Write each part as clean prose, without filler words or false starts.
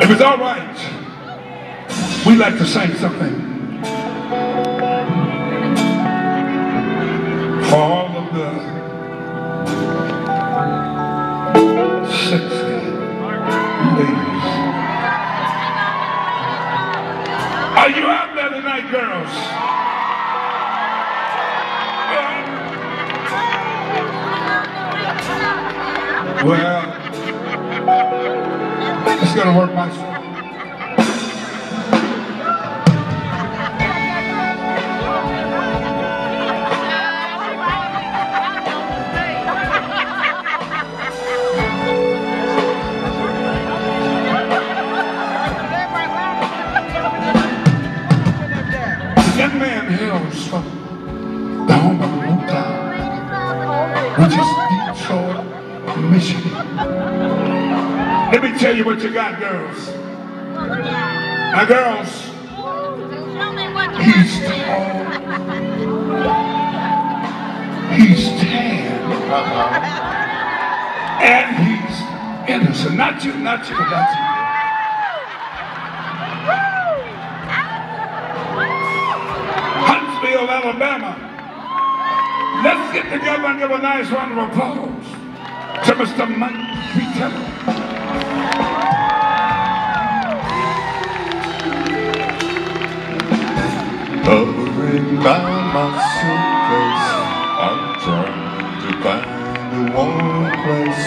If it's all right, we'd like to sing something for all of the sexy ladies. Are you out there tonight, girls? Well, it's gonna work my song. The young man hails from the home of the hometown, which is Detroit, Michigan. Let me tell you what you got, girls. Now, girls, he's tall, he's tan, and he's innocent. Not you, not you, not you. Huntsville, Alabama. Let's get together and give a nice round of applause to Mr. Mike Vitello. Hovering by my suitcase, I'm trying to find a warm place.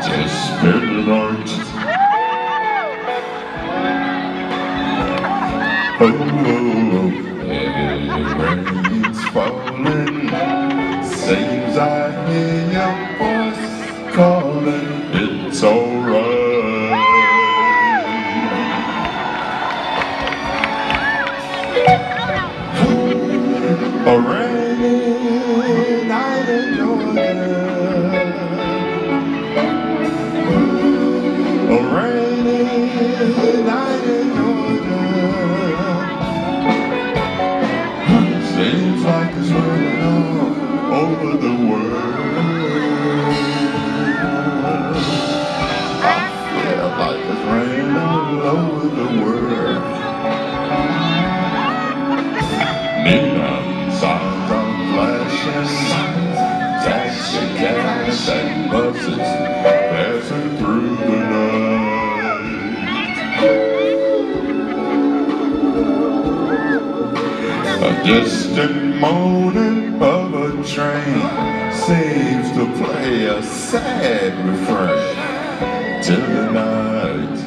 Just spilling orange. Oh, heavy rain's falling. Seems I hear your voice calling. It's alright. A rainy night in Georgia. A rainy night in Georgia. Seems like it's raining all over the world. I feel like it's raining all over the world. Neon signs are flashing, taxi cabs and buses passing through the night. A distant moaning of a train seems to play a sad refrain till the night.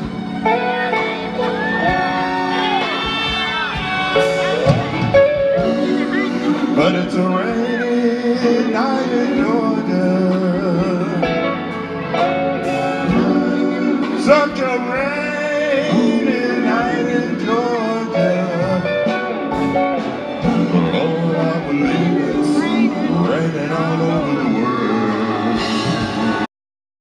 But it's a rainy night in Georgia. Such a rainy night in Georgia. Lord, I believe it's raining all over.